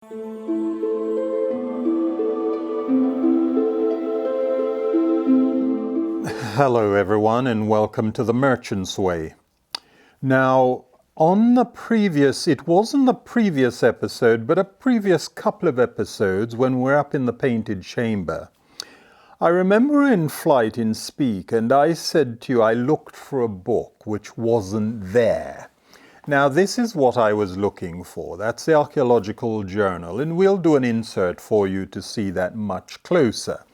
Hello everyone and welcome to The Merchant's Way. Now, it wasn't the previous episode, but a previous couple of episodes when we're up in the painted chamber. I remember in flight in Speak, and I said to you I looked for a book which wasn't there. Now this is what I was looking for. That's the Archaeological Journal, and we'll do an insert for you to see that much closer.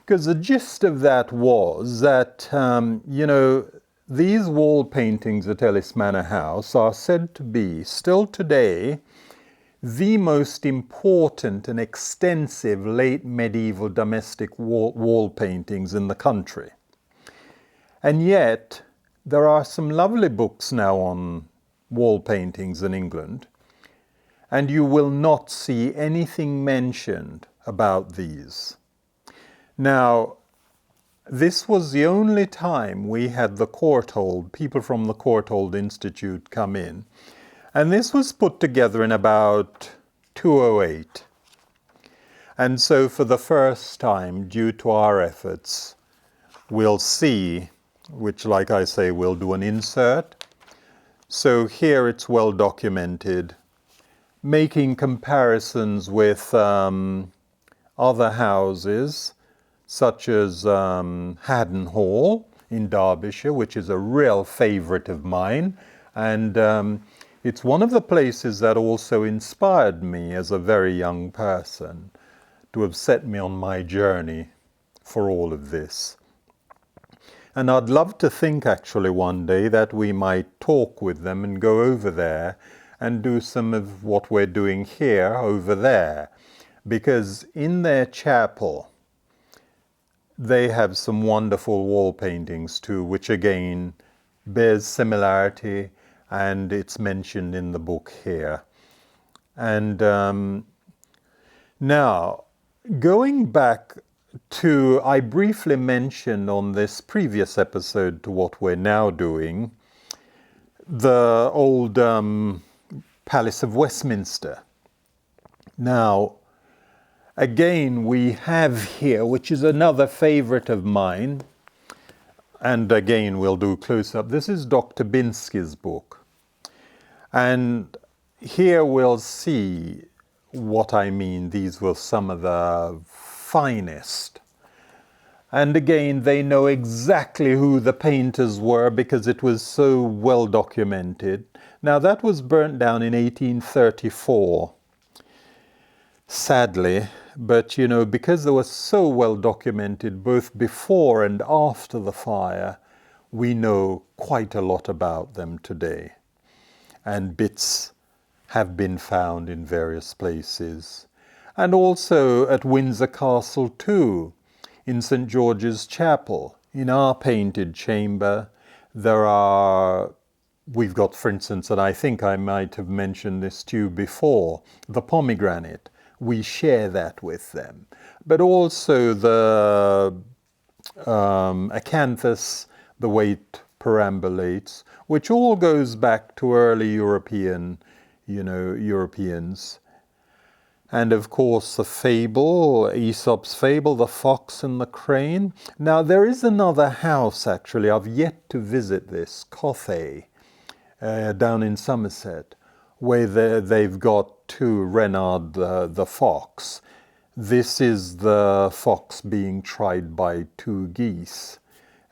Because the gist of that was that, these wall paintings at Ellys Manor House are said to be, still today, the most important and extensive late medieval domestic wall paintings in the country. And yet, there are some lovely books now on wall paintings in England, and you will not see anything mentioned about these. Now, this was the only time we had people from the Courtauld Institute come in. And this was put together in about 2008. And so for the first time, due to our efforts, we'll see, which like I say, we'll do an insert. So here it's well documented, making comparisons with other houses, such as Haddon Hall in Derbyshire, which is a real favourite of mine. And it's one of the places that also inspired me as a very young person to have set me on my journey for all of this. And I'd love to think actually one day that we might talk with them and go over there and do some of what we're doing here over there. Because in their chapel, they have some wonderful wall paintings too, which again bears similarity, and it's mentioned in the book here. And now, going back to, I briefly mentioned on this previous episode to what we're now doing, the old Palace of Westminster. Now, again, we have here, which is another favourite of mine, and again, we'll do close-up. This is Dr. Binsky's book. And here we'll see what I mean. These were some of the finest. And again, they know exactly who the painters were because it was so well documented. Now, that was burnt down in 1834. Sadly, but because they were so well documented both before and after the fire, we know quite a lot about them today. And bits have been found in various places. And also at Windsor Castle too, in St. George's Chapel, in our painted chamber, we've got, for instance, and I think I might have mentioned this to you before, the pomegranate. We share that with them. But also the acanthus, the way it perambulates, which all goes back to early Europeans. And of course the fable, Aesop's fable, the fox and the crane. Now there is another house actually, I've yet to visit this, Cothay, down in Somerset, where they've got to Reynard the fox. This is the fox being tried by two geese,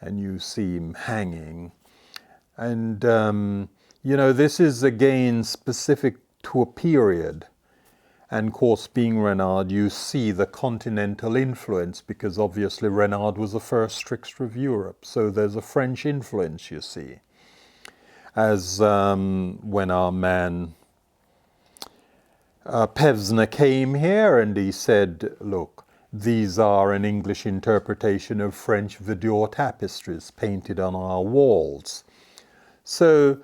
and you see him hanging. And, this is again specific to a period. And of course, being Reynard, you see the continental influence, because obviously Reynard was the first trickster of Europe. So there's a French influence, you see. As when our man Pevsner came here and he said, look, these are an English interpretation of French velour tapestries painted on our walls. So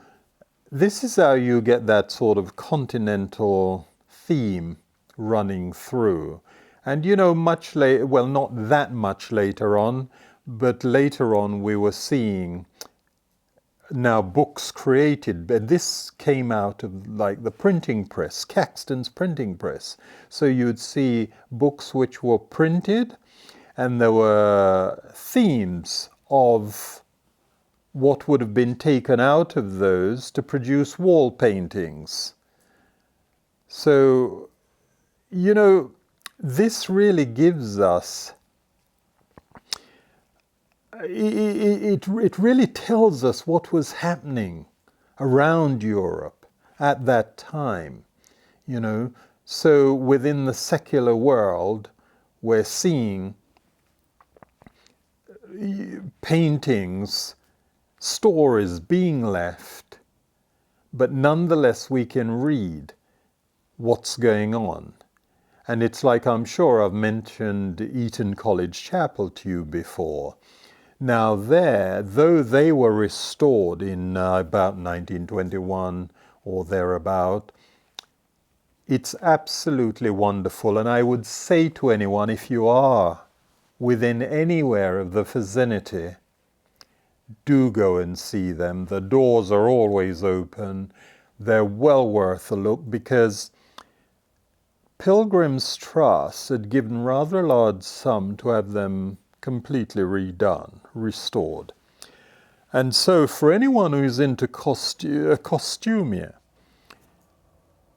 this is how you get that sort of continental theme running through. And much later, well, not that much later on, but later on we were seeing now books created, and this came out of like the printing press, Caxton's printing press. So you'd see books which were printed, and there were themes of what would have been taken out of those to produce wall paintings. So, this really gives us, it really tells us what was happening around Europe at that time, So within the secular world, we're seeing paintings, stories being left, but nonetheless we can read what's going on. And it's like, I'm sure I've mentioned Eton College Chapel to you before. Now there, though they were restored in about 1921 or thereabout, it's absolutely wonderful. And I would say to anyone, if you are within anywhere of the vicinity, do go and see them. The doors are always open. They're well worth a look, because Pilgrim's Trust had given rather a large sum to have them completely redone, restored. And so for anyone who's into costumia,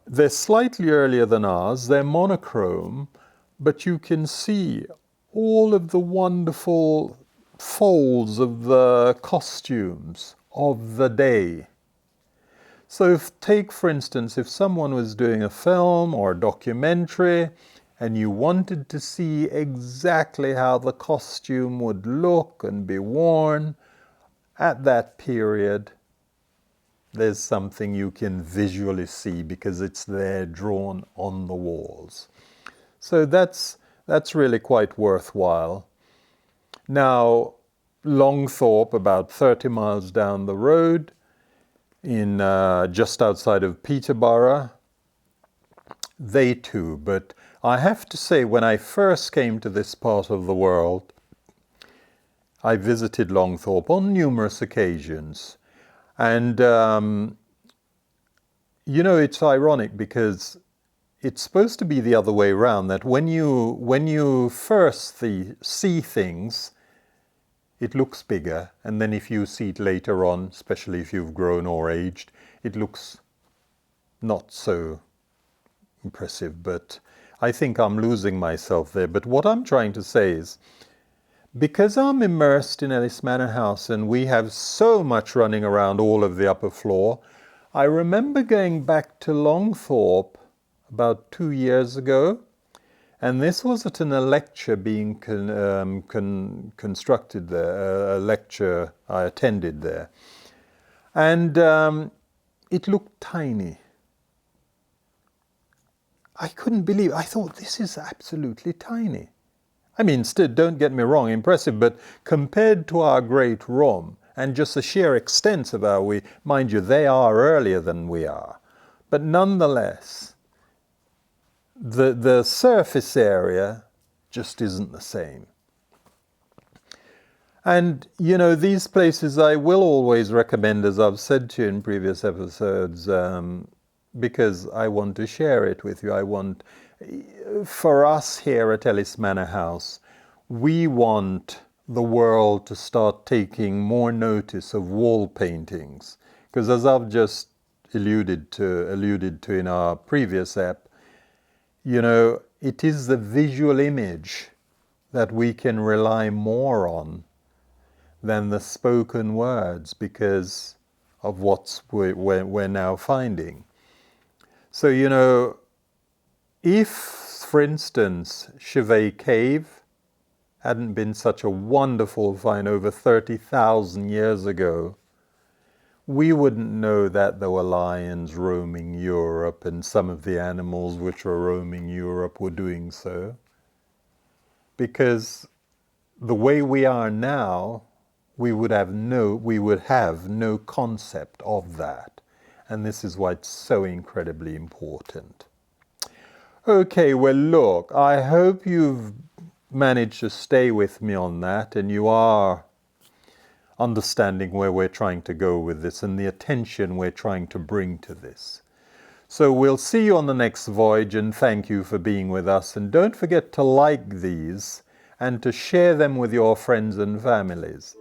they're slightly earlier than ours, they're monochrome, but you can see all of the wonderful folds of the costumes of the day. So take, for instance, if someone was doing a film or a documentary and you wanted to see exactly how the costume would look and be worn at that period, there's something you can visually see because it's there drawn on the walls. So that's really quite worthwhile. Now, Longthorpe, about 30 miles down the road, in just outside of Peterborough, they too. But I have to say, when I first came to this part of the world, I visited Longthorpe on numerous occasions. And, it's ironic because it's supposed to be the other way around, that when you first see things, it looks bigger, and then if you see it later on, especially if you've grown or aged, it looks not so impressive. But I think I'm losing myself there. But what I'm trying to say is, because I'm immersed in Ellys Manor House and we have so much running around all of the upper floor, I remember going back to Longthorpe about 2 years ago, and this was at a lecture being constructed there, a lecture I attended there. And it looked tiny. I couldn't believe, I thought, this is absolutely tiny. I mean, still, don't get me wrong, impressive, but compared to our great room and just the sheer extent of mind you, they are earlier than we are. But nonetheless, the surface area just isn't the same. And, these places I will always recommend, as I've said to you in previous episodes, because I want to share it with you. For us here at Ellys Manor House, we want the world to start taking more notice of wall paintings. Because as I've just alluded to in our previous ep, it is the visual image that we can rely more on than the spoken words because of what we're now finding. So, if, for instance, Chevet Cave hadn't been such a wonderful find over 30,000 years ago, we wouldn't know that there were lions roaming Europe, and some of the animals which were roaming Europe were doing so. Because the way we are now, we would have no concept of that. And this is why it's so incredibly important. Okay, well look, I hope you've managed to stay with me on that, and you are understanding where we're trying to go with this and the attention we're trying to bring to this. So we'll see you on the next voyage, and thank you for being with us. And don't forget to like these and to share them with your friends and families.